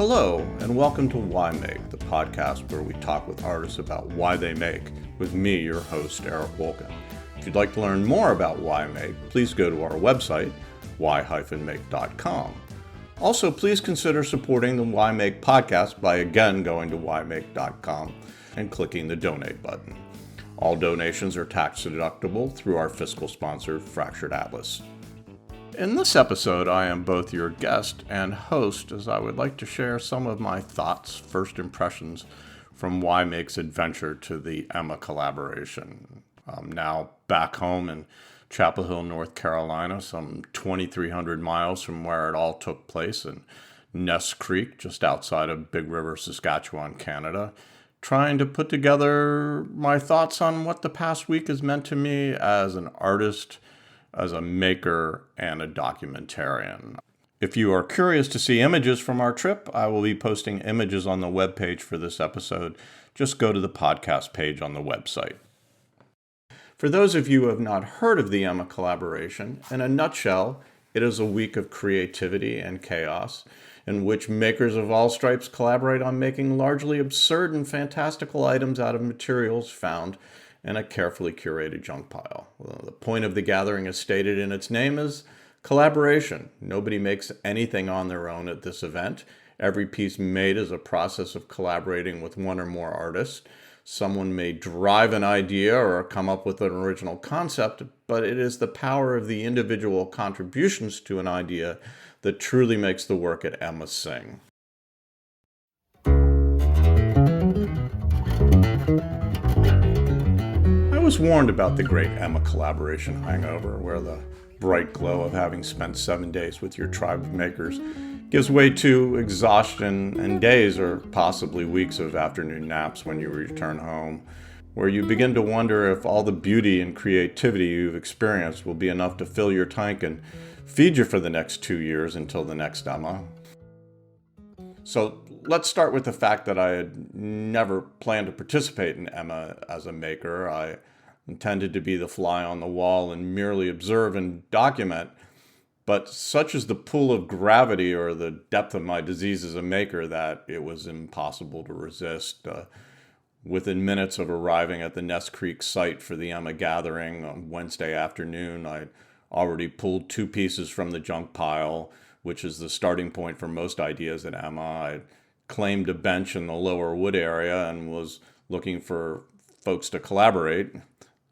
Hello, and welcome to Why Make, the podcast where we talk with artists about why they make, with me, your host, Eric Wolkin. If you'd like to learn more about Why Make, please go to our website, why-make.com. Also, please consider supporting the Why Make podcast by again going to whymake.com and clicking the donate button. All donations are tax deductible through our fiscal sponsor, Fractured Atlas. In this episode, I am both your guest and host, as I would like to share some of my thoughts, first impressions from Why Make's adventure to the Emma collaboration. I'm now back home in Chapel Hill, North Carolina, some 2,300 miles from where it all took place in Ness Creek, just outside of Big River, Saskatchewan, Canada, trying to put together my thoughts on what the past week has meant to me as an artist, as a maker, and a documentarian. If you are curious to see images from our trip, I will be posting images on the webpage for this episode. Just go to the podcast page on the website. For those of you who have not heard of the Emma collaboration, in a nutshell, it is a week of creativity and chaos in which makers of all stripes collaborate on making largely absurd and fantastical items out of materials found in a carefully curated junk pile. Well, the point of the gathering, as stated in its name, is collaboration. Nobody makes anything on their own at this event. Every piece made is a process of collaborating with one or more artists. Someone may drive an idea or come up with an original concept, but it is the power of the individual contributions to an idea that truly makes the work at Emma sing. I was warned about the great Emma collaboration hangover, where the bright glow of having spent 7 days with your tribe of makers gives way to exhaustion and days or possibly weeks of afternoon naps when you return home, where you begin to wonder if all the beauty and creativity you've experienced will be enough to fill your tank and feed you for the next 2 years until the next Emma. So let's start with the fact that I had never planned to participate in Emma as a maker. I intended to be the fly on the wall and merely observe and document, but such is the pull of gravity or the depth of my disease as a maker that it was impossible to resist. Within minutes of arriving at the Ness Creek site for the Emma gathering on Wednesday afternoon, I'd already pulled 2 pieces from the junk pile, which is the starting point for most ideas at Emma. I claimed a bench in the lower wood area and was looking for folks to collaborate.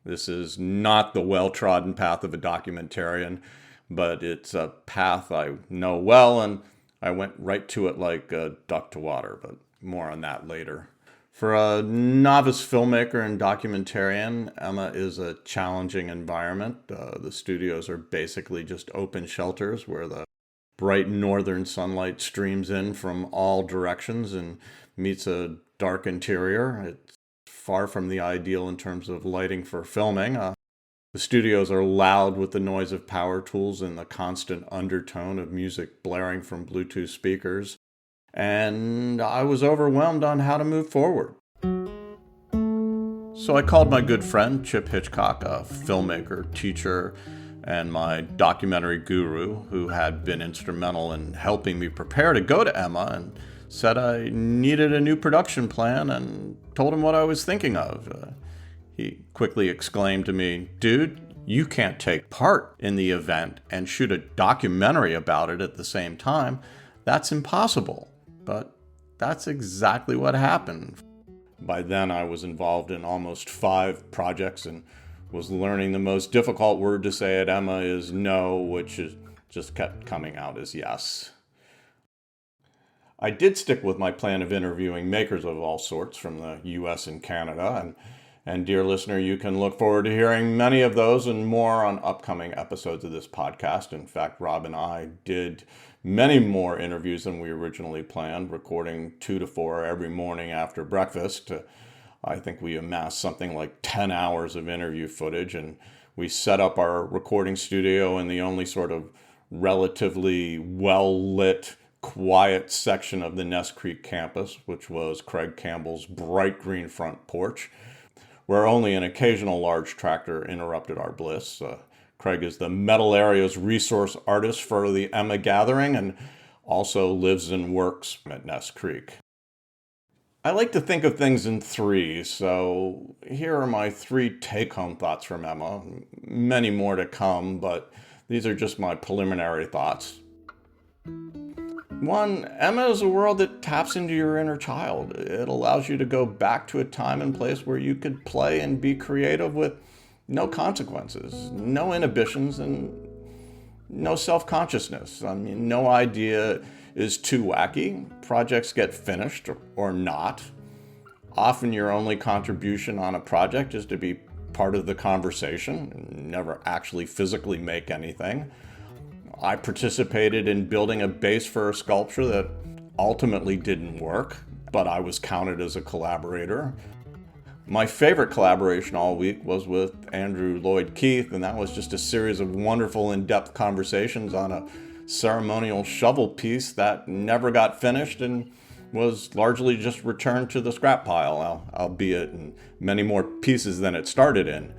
This is not the well-trodden path of a documentarian, but it's a path I know well, and I went right to it like a duck to water, but more on that later. For a novice filmmaker and documentarian, Emma is a challenging environment. The studios are basically just open shelters where the bright northern sunlight streams in from all directions and meets a dark interior. It's far from the ideal in terms of lighting for filming. The studios are loud with the noise of power tools and the constant undertone of music blaring from Bluetooth speakers, and I was overwhelmed on how to move forward. So I called my good friend Chip Hitchcock, a filmmaker, teacher, and my documentary guru, who had been instrumental in helping me prepare to go to Emma, and said I needed a new production plan and told him what I was thinking of. He quickly exclaimed to me, "Dude, you can't take part in the event and shoot a documentary about it at the same time. That's impossible." But that's exactly what happened. By then, I was involved in almost 5 projects and was learning the most difficult word to say at Emma is no, which just kept coming out as yes. I did stick with my plan of interviewing makers of all sorts from the US and Canada, and dear listener, you can look forward to hearing many of those and more on upcoming episodes of this podcast. In fact, Rob and I did many more interviews than we originally planned, recording 2 to 4 every morning after breakfast. I think we amassed something like 10 hours of interview footage, and we set up our recording studio in the only sort of relatively well-lit, quiet section of the Ness Creek campus, which was Craig Campbell's bright green front porch, where only an occasional large tractor interrupted our bliss. Craig is the metal area's resource artist for the Emma gathering, and also lives and works at Ness Creek. I like to think of things in threes, so here are my three take-home thoughts from Emma. Many more to come, but these are just my preliminary thoughts. 1, Emma is a world that taps into your inner child. It allows you to go back to a time and place where you could play and be creative with no consequences, no inhibitions, and no self-consciousness. I mean, no idea is too wacky. Projects get finished or not. Often your only contribution on a project is to be part of the conversation, never actually physically make anything. I participated in building a base for a sculpture that ultimately didn't work, but I was counted as a collaborator. My favorite collaboration all week was with Andrew Lloyd Keith, and that was just a series of wonderful in-depth conversations on a ceremonial shovel piece that never got finished and was largely just returned to the scrap pile, albeit in many more pieces than it started in.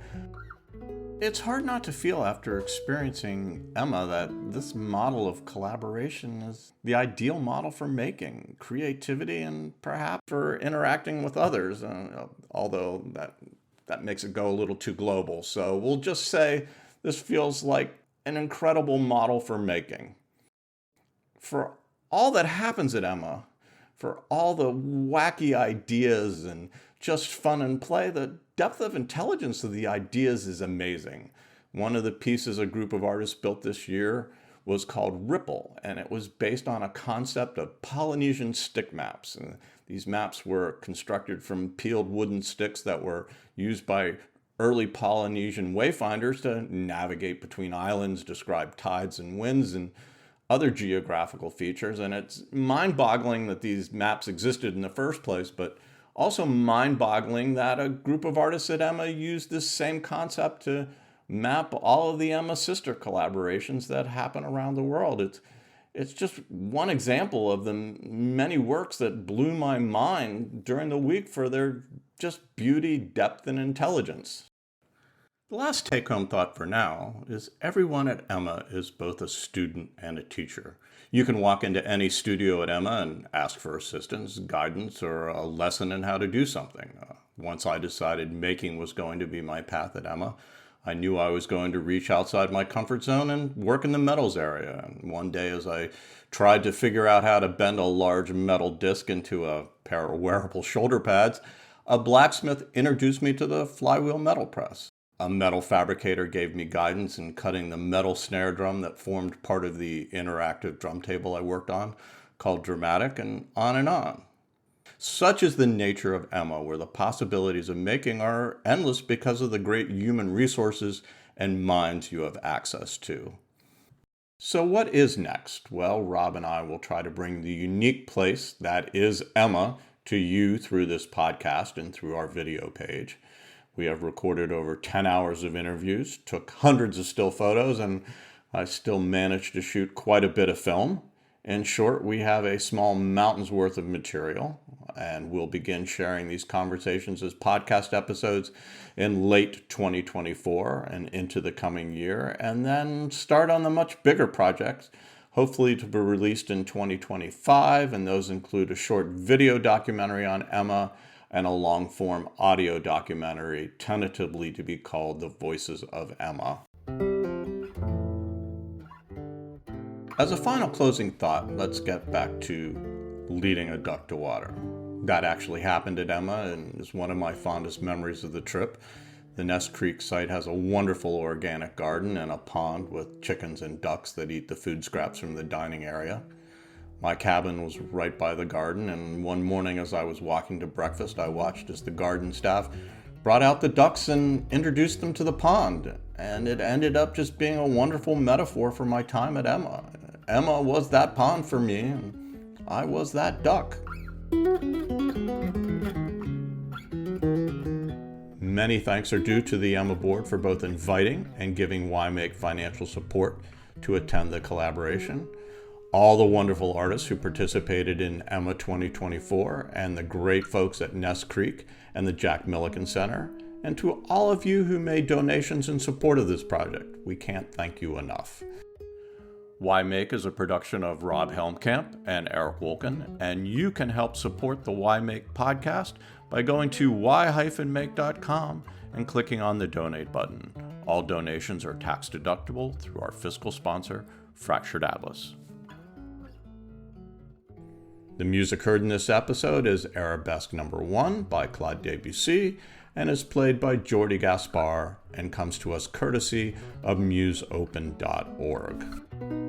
It's hard not to feel after experiencing Emma that this model of collaboration is the ideal model for making creativity and perhaps for interacting with others, although that makes it go a little too global. So we'll just say this feels like an incredible model for making. For all that happens at Emma, for all the wacky ideas and just fun and play, the depth of intelligence of the ideas is amazing. One of the pieces a group of artists built this year was called Ripple, and it was based on a concept of Polynesian stick maps. And these maps were constructed from peeled wooden sticks that were used by early Polynesian wayfinders to navigate between islands, describe tides and winds, and other geographical features. And it's mind-boggling that these maps existed in the first place, but also mind-boggling that a group of artists at Emma used this same concept to map all of the Emma sister collaborations that happen around the world. It's just one example of the many works that blew my mind during the week for their just beauty, depth, and intelligence. The last take-home thought for now is everyone at Emma is both a student and a teacher. You can walk into any studio at Emma and ask for assistance, guidance, or a lesson in how to do something. Once I decided making was going to be my path at Emma, I knew I was going to reach outside my comfort zone and work in the metals area. And one day as I tried to figure out how to bend a large metal disc into a pair of wearable shoulder pads, a blacksmith introduced me to the flywheel metal press. A metal fabricator gave me guidance in cutting the metal snare drum that formed part of the interactive drum table I worked on, called Dramatic, and on and on. Such is the nature of Emma, where the possibilities of making are endless because of the great human resources and minds you have access to. So what is next? Well, Rob and I will try to bring the unique place that is Emma to you through this podcast and through our video page. We have recorded over 10 hours of interviews, took hundreds of still photos, and I still managed to shoot quite a bit of film. In short, we have a small mountain's worth of material, and we'll begin sharing these conversations as podcast episodes in late 2024 and into the coming year, and then start on the much bigger projects, hopefully to be released in 2025, and those include a short video documentary on Emma and a long-form audio documentary, tentatively to be called The Voices of Emma. As a final closing thought, let's get back to leading a duck to water. That actually happened at Emma and is one of my fondest memories of the trip. The Ness Creek site has a wonderful organic garden and a pond with chickens and ducks that eat the food scraps from the dining area. My cabin was right by the garden, and one morning as I was walking to breakfast, I watched as the garden staff brought out the ducks and introduced them to the pond, and it ended up just being a wonderful metaphor for my time at Emma. Emma was that pond for me, and I was that duck. Many thanks are due to the Emma board for both inviting and giving YMake financial support to attend the collaboration. All the wonderful artists who participated in Emma 2024, and the great folks at Ness Creek and the Jack Milliken Center, and to all of you who made donations in support of this project. We can't thank you enough. Why Make is a production of Rob Helmkamp and Eric Wolken, and you can help support the Why Make podcast by going to why-make.com and clicking on the donate button. All donations are tax deductible through our fiscal sponsor, Fractured Atlas. The music heard in this episode is Arabesque No. 1 by Claude Debussy and is played by Jordi Gaspar and comes to us courtesy of museopen.org.